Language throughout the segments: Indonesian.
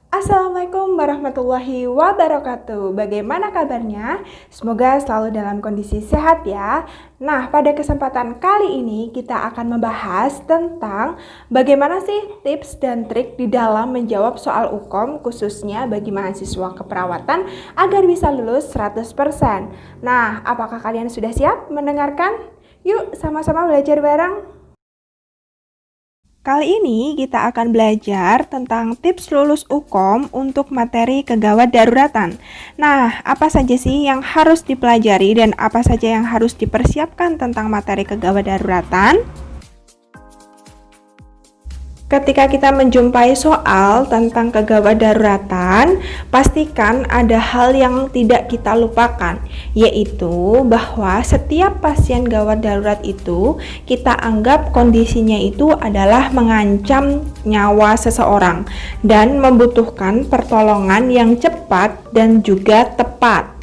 Assalamualaikum warahmatullahi wabarakatuh. Bagaimana kabarnya? Semoga selalu dalam kondisi sehat ya. Nah, pada kesempatan kali ini kita akan membahas tentang bagaimana sih tips dan trik di dalam menjawab soal UKOM khususnya bagi mahasiswa keperawatan agar bisa lulus 100%. Nah, apakah kalian sudah siap mendengarkan? Yuk sama-sama belajar bareng. Kali ini kita akan belajar tentang tips lulus UKOM untuk materi kegawat daruratan. Nah, apa saja sih yang harus dipelajari dan apa saja yang harus dipersiapkan tentang materi kegawat daruratan? Ketika kita menjumpai soal tentang kegawat daruratan, pastikan ada hal yang tidak kita lupakan, yaitu bahwa setiap pasien gawat darurat itu kita anggap kondisinya itu adalah mengancam nyawa seseorang dan membutuhkan pertolongan yang cepat dan juga tepat.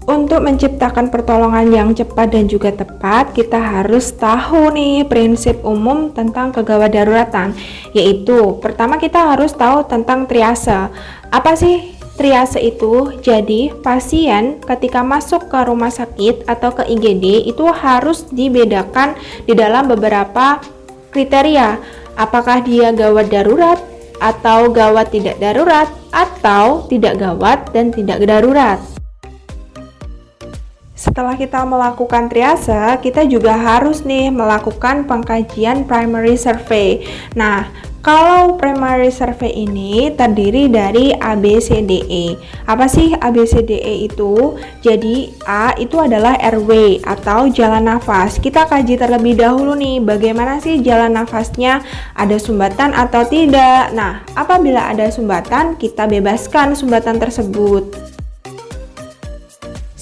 Untuk menciptakan pertolongan yang cepat dan juga tepat, kita harus tahu nih prinsip umum tentang kegawat daruratan, yaitu pertama kita harus tahu tentang triase. Apa sih triase itu? Jadi, pasien ketika masuk ke rumah sakit atau ke IGD itu harus dibedakan di dalam beberapa kriteria. Apakah dia gawat darurat atau gawat tidak darurat atau tidak gawat dan tidak darurat. Setelah kita melakukan triase, kita juga harus nih melakukan pengkajian primary survey. Nah, kalau primary survey ini terdiri dari ABCDE. Apa sih ABCDE itu? Jadi A itu adalah airway atau jalan nafas. Kita kaji terlebih dahulu nih bagaimana sih jalan nafasnya, ada sumbatan atau tidak. Nah, apabila ada sumbatan, kita bebaskan sumbatan tersebut.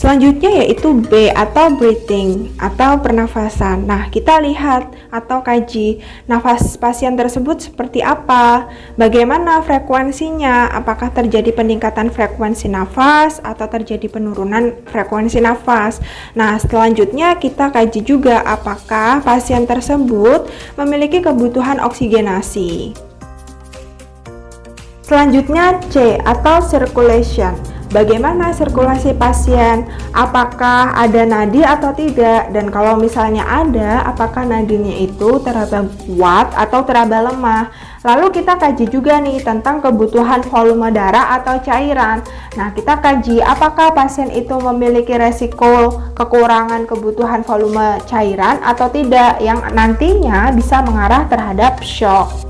Selanjutnya yaitu B atau breathing atau pernafasan. Nah, kita lihat atau kaji nafas pasien tersebut seperti apa, bagaimana frekuensinya, apakah terjadi peningkatan frekuensi nafas atau terjadi penurunan frekuensi nafas. Nah, selanjutnya kita kaji juga apakah pasien tersebut memiliki kebutuhan oksigenasi. Selanjutnya C atau circulation. Bagaimana sirkulasi pasien, apakah ada nadi atau tidak, dan kalau misalnya ada, apakah nadinya itu teraba kuat atau teraba lemah. Lalu kita kaji juga nih tentang kebutuhan volume darah atau cairan. Nah, kita kaji apakah pasien itu memiliki resiko kekurangan kebutuhan volume cairan atau tidak, yang nantinya bisa mengarah terhadap shock.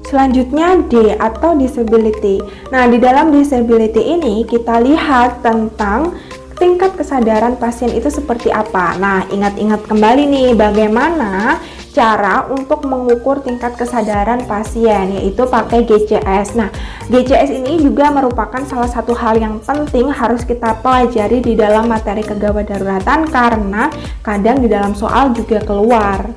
Selanjutnya D atau disability. Nah, di dalam disability ini kita lihat tentang tingkat kesadaran pasien itu seperti apa. Nah, ingat-ingat kembali nih bagaimana cara untuk mengukur tingkat kesadaran pasien, yaitu pakai GCS. Nah, GCS ini juga merupakan salah satu hal yang penting harus kita pelajari di dalam materi kegawat daruratan karena kadang di dalam soal juga keluar.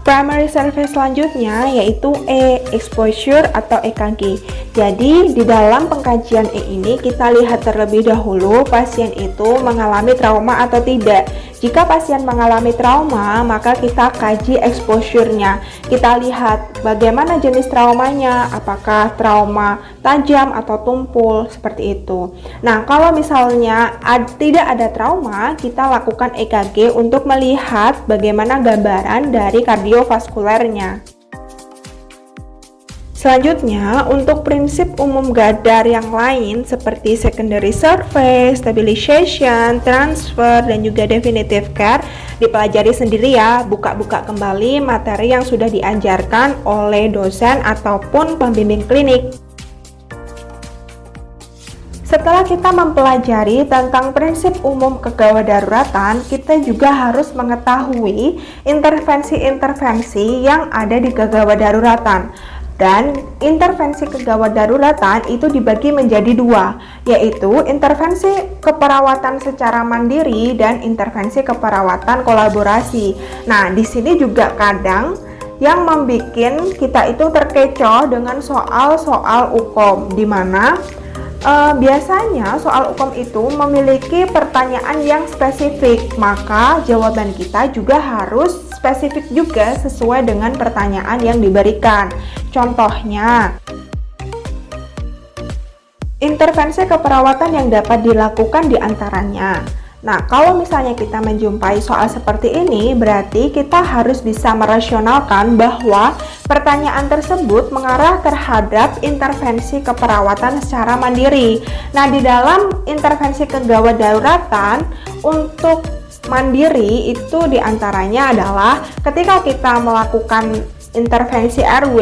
Primary survey selanjutnya yaitu E, exposure atau EKG. Jadi di dalam pengkajian E ini kita lihat terlebih dahulu pasien itu mengalami trauma atau tidak. Jika pasien mengalami trauma, maka kita kaji exposure-nya. Kita lihat bagaimana jenis traumanya, apakah trauma tajam atau tumpul, seperti itu. Nah, kalau misalnya tidak ada trauma, kita lakukan EKG untuk melihat bagaimana gambaran dari kardiovaskulernya. Selanjutnya, untuk prinsip umum gadar yang lain seperti secondary survey, stabilization, transfer, dan juga definitive care dipelajari sendiri ya, buka-buka kembali materi yang sudah diajarkan oleh dosen ataupun pembimbing klinik. Setelah kita mempelajari tentang prinsip umum kegawat daruratan, kita juga harus mengetahui intervensi-intervensi yang ada di kegawat daruratan. Dan intervensi kegawat daruratan itu dibagi menjadi dua, yaitu intervensi keperawatan secara mandiri dan intervensi keperawatan kolaborasi. Nah, di sini juga kadang yang membuat kita itu terkecoh dengan soal-soal UKOM, di mana Biasanya soal hukum itu memiliki pertanyaan yang spesifik, maka jawaban kita juga harus spesifik juga sesuai dengan pertanyaan yang diberikan. Contohnya, intervensi keperawatan yang dapat dilakukan diantaranya. Nah, kalau misalnya kita menjumpai soal seperti ini, berarti kita harus bisa merasionalkan bahwa pertanyaan tersebut mengarah terhadap intervensi keperawatan secara mandiri. Nah, di dalam intervensi kegawat daruratan untuk mandiri itu diantaranya adalah ketika kita melakukan intervensi RW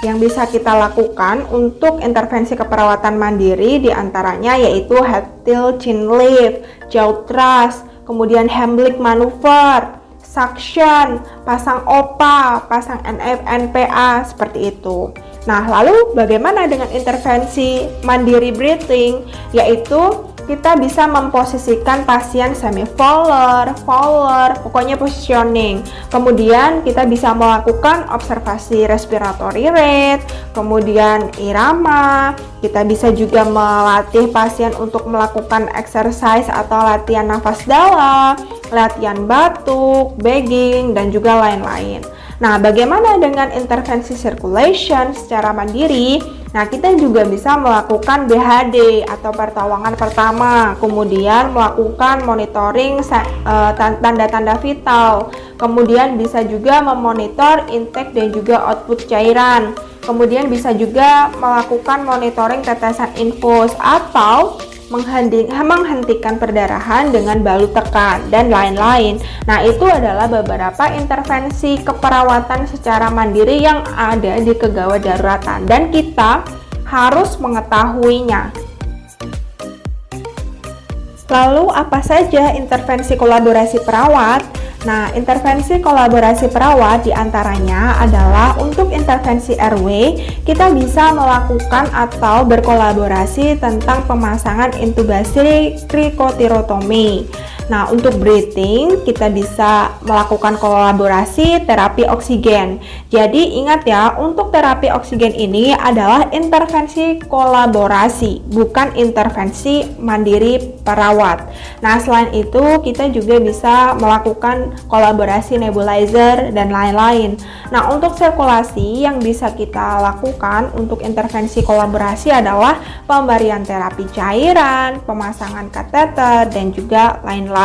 yang bisa kita lakukan untuk intervensi keperawatan mandiri diantaranya yaitu head tilt chin lift, jaw thrust, kemudian Heimlich maneuver, suction, pasang OPA, pasang NPA seperti itu. Nah, lalu bagaimana dengan intervensi mandiri breathing, yaitu kita bisa memposisikan pasien semi-fowler, fowler, pokoknya positioning. Kemudian kita bisa melakukan observasi respiratory rate, kemudian irama. Kita bisa juga melatih pasien untuk melakukan exercise atau latihan nafas dalam, latihan batuk, begging, dan juga lain-lain. Nah, bagaimana dengan intervensi circulation secara mandiri? Nah, kita juga bisa melakukan BHD atau pertolongan pertama, kemudian melakukan monitoring tanda-tanda vital, kemudian bisa juga memonitor intake dan juga output cairan, kemudian bisa juga melakukan monitoring tetesan infus atau menghentikan perdarahan dengan balut tekan dan lain-lain. Nah, itu adalah beberapa intervensi keperawatan secara mandiri yang ada di kegawat daruratan dan kita harus mengetahuinya. Lalu apa saja intervensi kolaborasi perawat? Nah, intervensi kolaborasi perawat diantaranya adalah untuk intervensi RW, kita bisa melakukan atau berkolaborasi tentang pemasangan intubasi krikotirotomi. Nah, untuk breathing, kita bisa melakukan kolaborasi terapi oksigen. Jadi, ingat ya, untuk terapi oksigen ini adalah intervensi kolaborasi, bukan intervensi mandiri perawat. Nah, selain itu, kita juga bisa melakukan kolaborasi nebulizer dan lain-lain. Nah, untuk sirkulasi yang bisa kita lakukan untuk intervensi kolaborasi adalah pemberian terapi cairan, pemasangan kateter, dan juga lain-lain.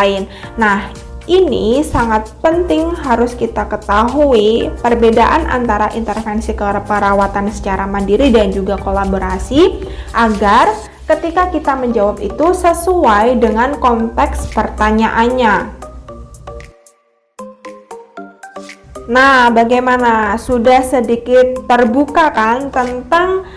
Nah, ini sangat penting harus kita ketahui perbedaan antara intervensi keperawatan secara mandiri dan juga kolaborasi agar ketika kita menjawab itu sesuai dengan konteks pertanyaannya. Nah, bagaimana? Sudah sedikit terbuka kan tentang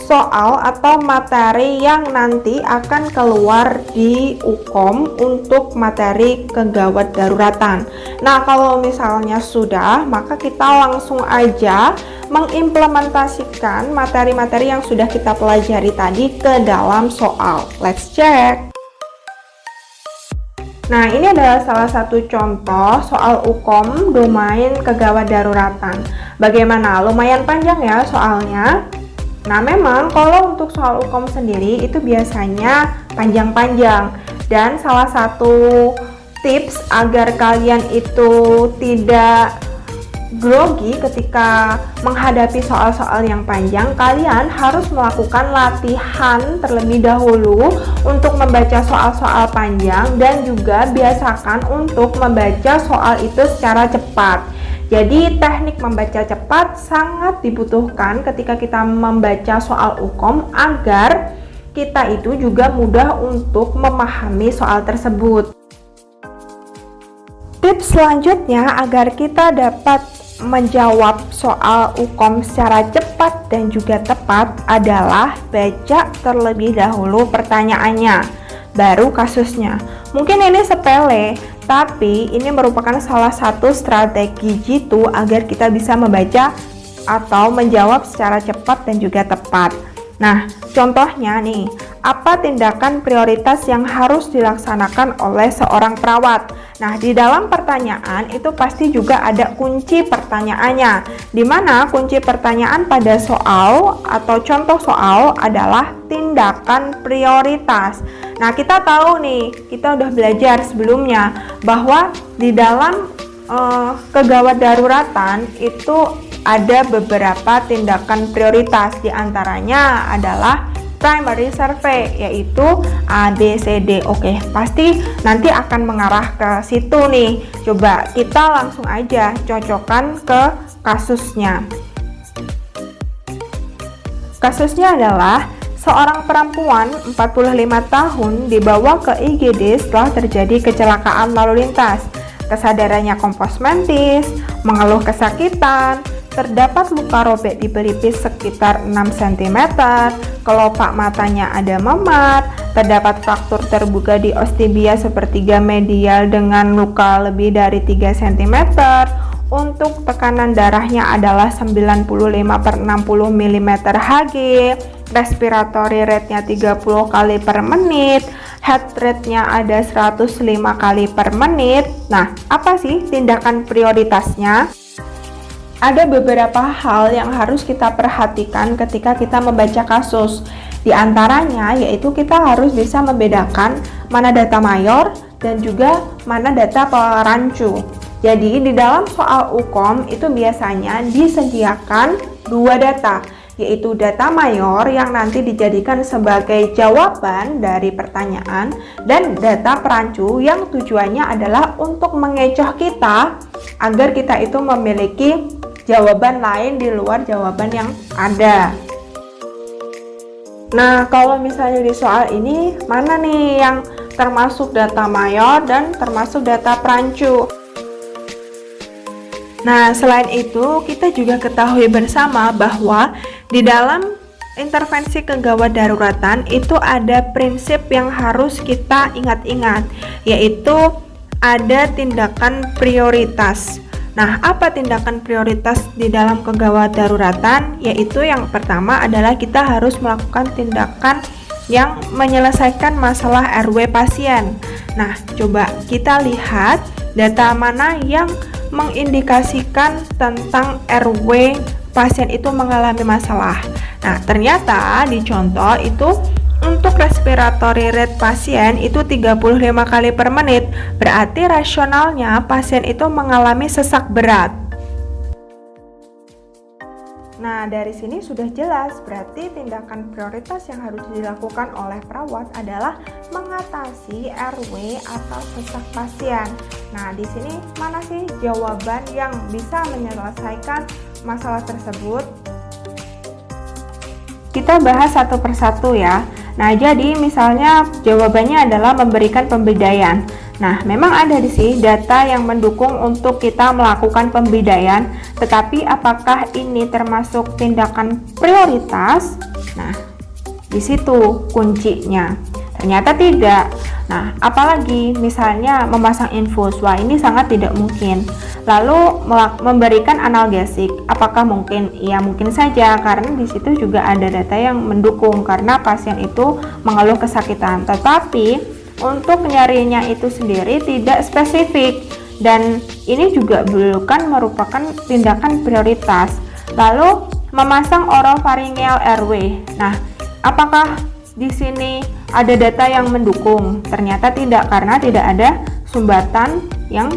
soal atau materi yang nanti akan keluar di UKOM untuk materi kegawat daruratan. Nah, kalau misalnya sudah, maka kita langsung aja mengimplementasikan materi-materi yang sudah kita pelajari tadi ke dalam soal. Let's check. Nah, ini adalah salah satu contoh soal UKOM domain kegawat daruratan. Bagaimana? Lumayan panjang ya soalnya. Nah, memang kalau untuk soal UKOM sendiri itu biasanya panjang-panjang, dan salah satu tips agar kalian itu tidak grogi ketika menghadapi soal-soal yang panjang, kalian harus melakukan latihan terlebih dahulu untuk membaca soal-soal panjang dan juga biasakan untuk membaca soal itu secara cepat. Jadi teknik membaca cepat sangat dibutuhkan ketika kita membaca soal UKOM agar kita itu juga mudah untuk memahami soal tersebut. Tips selanjutnya agar kita dapat menjawab soal UKOM secara cepat dan juga tepat adalah baca terlebih dahulu pertanyaannya, baru kasusnya. Mungkin ini sepele, tapi ini merupakan salah satu strategi jitu agar kita bisa membaca atau menjawab secara cepat dan juga tepat. Nah, contohnya nih, apa tindakan prioritas yang harus dilaksanakan oleh seorang perawat. Nah, di dalam pertanyaan itu pasti juga ada kunci pertanyaannya, di mana kunci pertanyaan pada soal atau contoh soal adalah tindakan prioritas. Nah, kita tahu nih, kita udah belajar sebelumnya bahwa di dalam kegawat daruratan itu ada beberapa tindakan prioritas, diantaranya adalah primary survey, yaitu A, B, C, D. Oke, pasti nanti akan mengarah ke situ nih. Coba kita langsung aja cocokkan ke kasusnya. Kasusnya adalah seorang perempuan 45 tahun dibawa ke IGD setelah terjadi kecelakaan lalu lintas. Kesadarannya kompos mentis, mengeluh kesakitan, terdapat luka robek di pelipis sekitar 6 cm, kelopak matanya ada memar, terdapat fraktur terbuka di ostibia sepertiga medial dengan luka lebih dari 3 cm, untuk tekanan darahnya adalah 95/60 mm Hg, respiratory rate-nya 30 kali per menit, heart rate-nya ada 105 kali per menit. Nah, apa sih tindakan prioritasnya? Ada beberapa hal yang harus kita perhatikan ketika kita membaca kasus. Di antaranya yaitu kita harus bisa membedakan mana data mayor dan juga mana data perancu. Jadi di dalam soal UKOM itu biasanya disediakan dua data, yaitu data mayor yang nanti dijadikan sebagai jawaban dari pertanyaan, dan data perancu yang tujuannya adalah untuk mengecoh kita agar kita itu memiliki jawaban lain di luar jawaban yang ada. Nah, kalau misalnya di soal ini mana nih yang termasuk data mayor dan termasuk data perancu? Nah, selain itu kita juga ketahui bersama bahwa di dalam intervensi kegawat daruratan itu ada prinsip yang harus kita ingat-ingat, yaitu ada tindakan prioritas. Nah, apa tindakan prioritas di dalam kegawat daruratan? Yaitu yang pertama adalah kita harus melakukan tindakan yang menyelesaikan masalah RW pasien. Nah, coba kita lihat data mana yang mengindikasikan tentang RW pasien itu mengalami masalah. Nah, ternyata di contoh itu untuk respiratory rate pasien itu 35 kali per menit, berarti rasionalnya pasien itu mengalami sesak berat. Nah, dari sini sudah jelas, berarti tindakan prioritas yang harus dilakukan oleh perawat adalah mengatasi RW atau sesak pasien. Nah, di sini mana sih jawaban yang bisa menyelesaikan masalah tersebut? Kita bahas satu persatu ya. Nah, jadi misalnya jawabannya adalah memberikan pembedaian. Nah, memang ada di sini data yang mendukung untuk kita melakukan pembedaian, tetapi apakah ini termasuk tindakan prioritas? Nah, di situ kuncinya. Ternyata tidak. Nah, apalagi misalnya memasang infus, wah ini sangat tidak mungkin. Lalu memberikan analgesik, apakah mungkin? Ya mungkin saja, karena di situ juga ada data yang mendukung karena pasien itu mengeluh kesakitan. Tetapi untuk nyarinya itu sendiri tidak spesifik, dan ini juga bukan merupakan tindakan prioritas. Lalu memasang oropharyngeal RW. Nah, apakah di sini ada data yang mendukung? Ternyata tidak, karena tidak ada sumbatan yang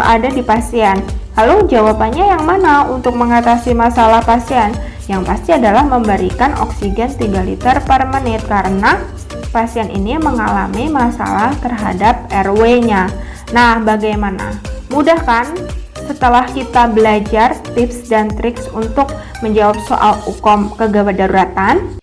ada di pasien. Lalu jawabannya yang mana untuk mengatasi masalah pasien? Yang pasti adalah memberikan oksigen 3 liter per menit, karena pasien ini mengalami masalah terhadap RW-nya. Nah, bagaimana? Mudah kan? Setelah kita belajar tips dan triks untuk menjawab soal UKOM kegawat daruratan.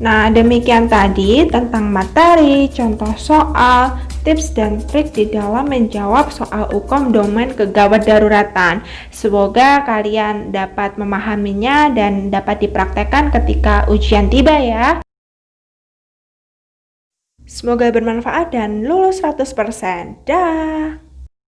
Nah, demikian tadi tentang materi, contoh soal, tips dan trik di dalam menjawab soal UKOM domain kegawat daruratan. Semoga kalian dapat memahaminya dan dapat dipraktekkan ketika ujian tiba ya. Semoga bermanfaat dan lulus 100%. Dah.